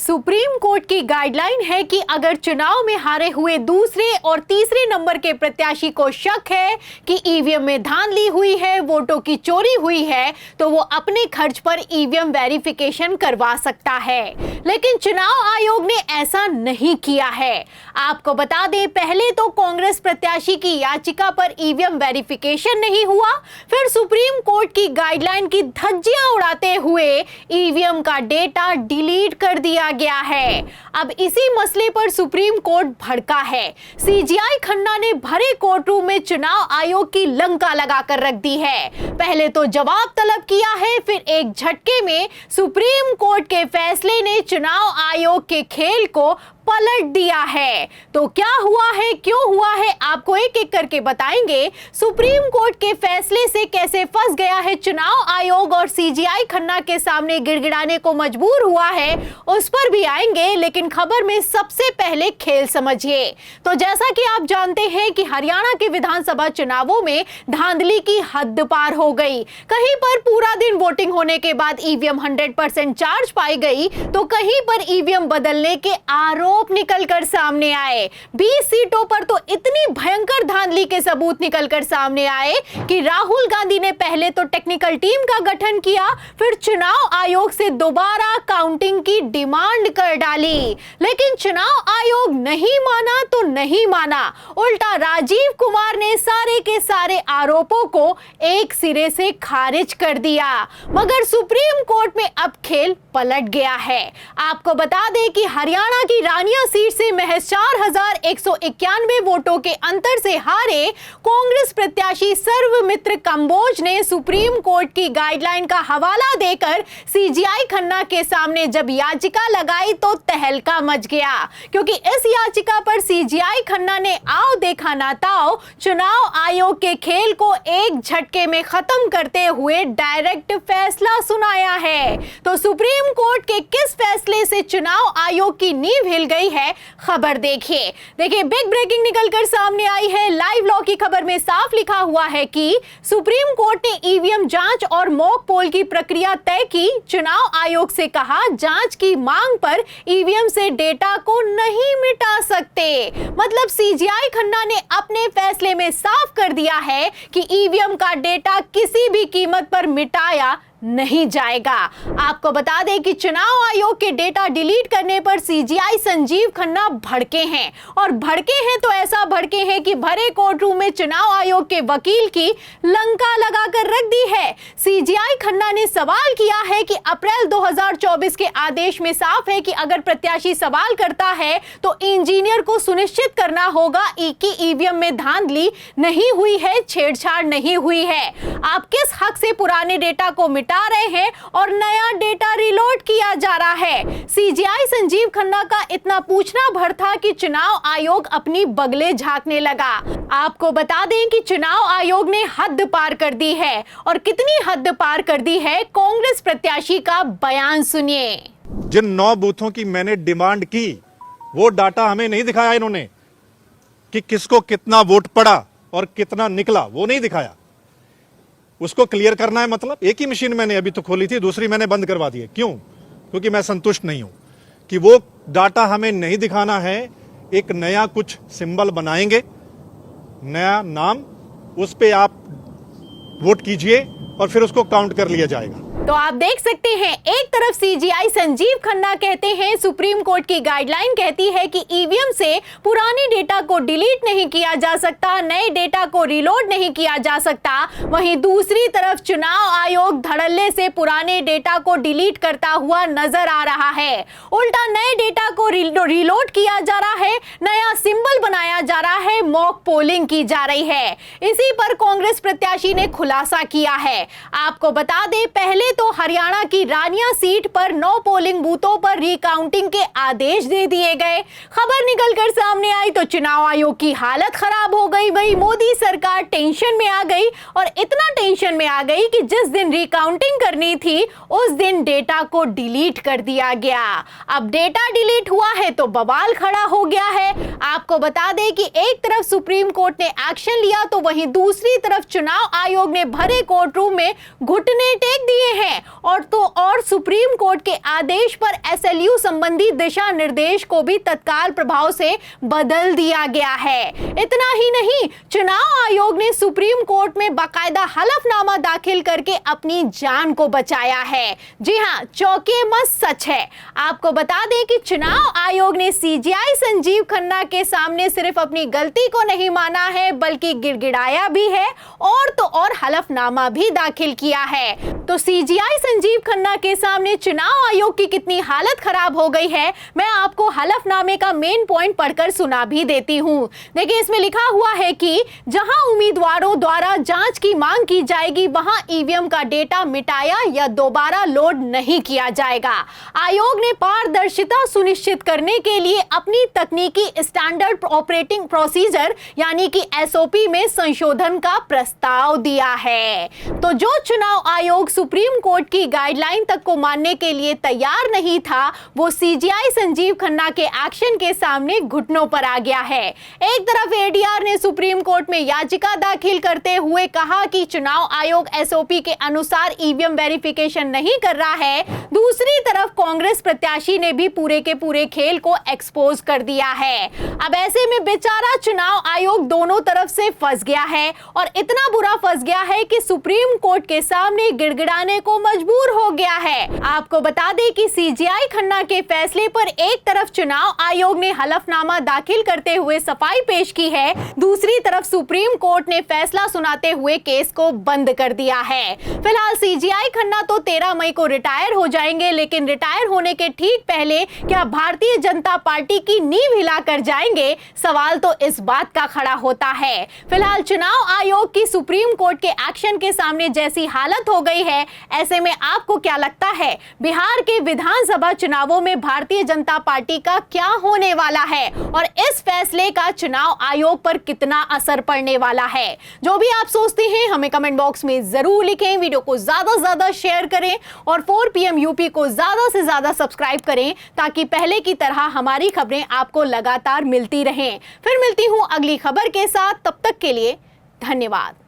Supreme court की guideline है कि अगर चुनाव में हारे हुए दूसरे और तीसरे नंबर के प्रत्याशी को शक है कि ईवीएम में धांधली हुई है, वोटों की चोरी हुई है, तो वो अपने खर्च पर ईवीएम वेरिफिकेशन करवा सकता है। लेकिन चुनाव आयोग ने ऐसा नहीं किया है। आपको बता दें, पहले तो कांग्रेस प्रत्याशी की याचिका पर ईवीएम वेरिफिकेशन नहीं हुआ, फिर सुप्रीम कोर्ट की गाइडलाइन की धज्जियां उड़ाते हुए ईवीएम का डेटा डिलीट कर दिया गया है। अब इसी मसले पर सुप्रीम कोर्ट भड़का है। सीजीआई खन्ना ने भरे कोर्ट रूम में चुनाव आयोग की लंका लगाकर रख दी है। पहले तो जवाब तलब किया है, फिर एक झटके में सुप्रीम कोर्ट के फैसले ने चुनाव आयोग के खेल को पलट दिया है। तो क्या हुआ है, क्यों हुआ है, आपको एक एक करके बताएंगे। सुप्रीम कोर्ट के फैसले से कैसे फंस गया है चुनाव आयोग और सीजीआई खन्ना के सामने गिड़गिड़ाने को मजबूर हुआ है, उस पर भी आएंगे। लेकिन खबर में सबसे पहले खेल समझिए। तो जैसा कि आप जानते हैं कि हरियाणा के विधानसभा चुनावों में धांधली की हद पार हो गई। कहीं पर पूरा दिन वोटिंग होने के बाद ईवीएम 100% चार्ज पाई गई, तो कहीं पर ईवीएम बदलने के आरोप निकलकर सामने आए। 20 सीटों पर तो इतनी भयंकर धांधली के सबूत निकलकर सामने आए कि राहुल गांधी ने पहले तो टेक्निकल टीम का गठन किया, फिर चुनाव आयोग से दोबारा काउंटिंग की डिमांड कर डाली। लेकिन चुनाव आयोग नहीं माना तो नहीं माना, उल्टा राजीव कुमार ने सारे के सारे आरोपों को एक सिरे से खारिज कर दिया। मगर सुप्रीम कोर्ट में अब खेल पलट गया है। आपको बता दें कि हरियाणा की रानिया सीट से महज 4191 वोटों के अंतर से हारे कांग्रेस प्रत्याशी सर्वमित्र कंबोज ने सुप्रीम कोर्ट की गाइडलाइन का हवाला देकर सीजीआई खन्ना के सामने जब याचिका लगाई तो तहलका मच गया, क्योंकि इस याचिका पर सीजीआई खन्ना ने आओ देखा ना ताओ चुनाव आयोग के खेल को एक झटके में खत्म करते हुए डायरेक्ट फैसला सुनाया है। तो सुप्रीम कोर्ट के किस फैसले से चुनाव आयोग की नींव हिल गई है, खबर देखिए। बिग ब्रेकिंग निकलकर सामने आई है। लाइव लॉ की खबर में साफ लिखा हुआ है कि सुप्रीम कोर्ट ने ईवीएम जांच और मॉक पोल की प्रक्रिया तय की। चुनाव आयोग से कहा, जांच की मांग पर ईवीएम से डेटा को नहीं मिटा सकते। मतलब सीजीआई खन्ना ने अपने फैसले में साफ कर दिया है कि ईवीएम का डेटा किसी भी कीमत पर मिटाया नहीं जाएगा। आपको बता दें कि चुनाव आयोग के डेटा डिलीट करने पर सीजीआई संजीव खन्ना भड़के हैं, और भड़के हैं तो ऐसा भड़के हैं कि भरे कोर्ट रूम में चुनाव आयोग के वकील की लंका लगाकर रख दी है। सीजीआई खन्ना ने सवाल किया है कि अप्रैल 2024 के आदेश में साफ है कि अगर प्रत्याशी सवाल करता है तो इंजीनियर को सुनिश्चित करना होगा कि ईवीएम में धांधली नहीं हुई है, छेड़छाड़ नहीं हुई है। आप किस हक से पुराने डेटा को मिटा रहे हैं और नया डेटा रिलोड किया जा रहा है। सीजीआई संजीव खन्ना का इतना पूछना भर था कि चुनाव आयोग अपनी बगले झांकने लगा। आपको बता दें कि चुनाव आयोग ने हद पार कर दी है, और कितनी हद पार कर दी है, कांग्रेस प्रत्याशी का बयान सुनिए। जिन 9 बूथों की मैंने डिमांड की, वो डाटा हमें नहीं दिखाया इन्होंने कि किसको कितना वोट पड़ा और कितना निकला, वो नहीं दिखाया। उसको क्लियर करना है। मतलब एक ही मशीन मैंने अभी तो खोली थी, दूसरी मैंने बंद करवा दी है। क्यों? क्योंकि मैं संतुष्ट नहीं हूं कि वो डाटा हमें नहीं दिखाना है। एक नया कुछ सिंबल बनाएंगे, नया नाम, उस पे आप वोट कीजिए और फिर उसको काउंट कर लिया जाएगा। तो आप देख सकते हैं, एक तरफ सीजीआई संजीव खन्ना कहते हैं सुप्रीम कोर्ट की गाइडलाइन कहती है कि ईवीएम से पुराने डेटा को डिलीट नहीं किया जा सकता, नए डेटा को रिलोड नहीं किया जा सकता। वहीं दूसरी तरफ चुनाव आयोग धड़ल्ले से पुराने डेटा को डिलीट करता हुआ नजर आ रहा है। उल्टा नए डेटा को रिलोड किया जा रहा है, नया सिंबल बनाया जा रहा है, मॉक पोलिंग की जा रही है। इसी पर कांग्रेस प्रत्याशी ने खुलासा किया है। आपको बता दें, पहले तो हरियाणा की रानिया सीट पर 9 पोलिंग बूथों पर रिकाउंटिंग के आदेश दे दिए गए। खबर निकलकर सामने आई तो चुनाव आयोग की हालत खराब हो गई। वही मोदी सरकार टेंशन में आ गई, और इतना टेंशन में आ गई कि जिस दिन रिकाउंटिंग करनी थी उस दिन डेटा को डिलीट कर दिया गया। अब डेटा डिलीट हुआ है तो बवाल खड़ा हो गया है। आपको बता दें कि एक तरफ सुप्रीम कोर्ट ने एक्शन लिया, तो वहीं दूसरी तरफ चुनाव आयोग ने भरे कोर्ट रूम में घुटने टेक दिए हैं। और तो और सुप्रीम कोर्ट के आदेश पर एसएलयू संबंधी दिशा निर्देश को भी तत्काल प्रभाव से बदल दिया गया है। इतना ही नहीं, चुनाव आयोग ने सुप्रीम कोर्ट में बाकायदा हलफनामा दाखिल करके अपनी जान को बचाया है। जी हां, चौंके मत, सच है। आपको बता दें कि चुनाव आयोग ने सीजीआई संजीव खन्ना के सामने सिर्फ अपनी गलती को नहीं माना है, बल्कि गिड़गिड़ाया भी है और तो और हलफनामा भी दाखिल किया है। तो सीजीआई संजीव खन्ना के सामने चुनाव आयोग की कितनी हालत खराब हो गई है, मैं आपको हलफनामे का मेन पॉइंट पढ़कर सुना भी देती हूं। देखिए, इसमें लिखा हुआ है कि जहां उम्मीदवारों द्वारा जांच की मांग की जाएगी, वहां ईवीएम का डेटा मिटाया या दोबारा लोड नहीं किया जाएगा। आयोग ने पारदर्शिता सुनिश्चित करने के लिए अपनी तकनीकी स्टैंडर्ड ऑपरेटिंग प्रोसीजर यानी कि एसओपी में संशोधन का प्रस्ताव दिया है। तो जो चुनाव आयोग सुप्रीम कोर्ट की गाइडलाइन तक को मानने के लिए तैयार नहीं था, वो सीजीआई संजीव खन्ना के एक्शन के सामने घुटनों पर आ गया है। एक तरफ एडीआर ने सुप्रीम कोर्ट में याचिका दाखिल करते हुए कहा कि चुनाव आयोग एसओपी के अनुसार ईवीएम वेरिफिकेशन नहीं कर रहा है, दूसरी तरफ कांग्रेस प्रत्याशी ने भी पूरे के पूरे खेल को एक्सपोज कर दिया है। अब ऐसे में बेचारा चुनाव आयोग दोनों तरफ से फंस गया है और इतना बुरा फंस गया है कि सुप्रीम कोर्ट के सामने गिड़गिड़ाने को मजबूर हो गया है। आपको बता दें कि सीजीआई खन्ना के फैसले पर एक तरफ चुनाव आयोग ने हलफनामा दाखिल करते हुए सफाई पेश की है, दूसरी तरफ सुप्रीम कोर्ट ने फैसला सुनाते हुए केस को बंद कर दिया है। फिलहाल सीजीआई खन्ना तो 13 मई को रिटायर हो जाएंगे, लेकिन रिटायर होने के ठीक पहले क्या भारतीय जनता पार्टी की नींव हिलाकर जाएंगे, सवाल तो इस बात का खड़ा होता है। फिलहाल चुनाव आयोग की सुप्रीम कोर्ट के एक्शन के सामने जैसी हालत हो गई है, ऐसे में आपको क्या लगता है बिहार के विधानसभा चुनावों में भारतीय जनता पार्टी का क्या होने वाला है और इस फैसले का चुनाव आयोग पर कितना असर पड़ने वाला है? जो भी आप सोचते हैं हमें कमेंट बॉक्स में जरूर लिखें। वीडियो को ज्यादा से ज्यादा शेयर करें और 4 PM यूपी को ज्यादा से ज्यादा सब्सक्राइब करें ताकि पहले की तरह हमारी खबरें आपको लगातार मिलती रहें। फिर मिलती हूं अगली खबर के साथ, तब तक के लिए धन्यवाद।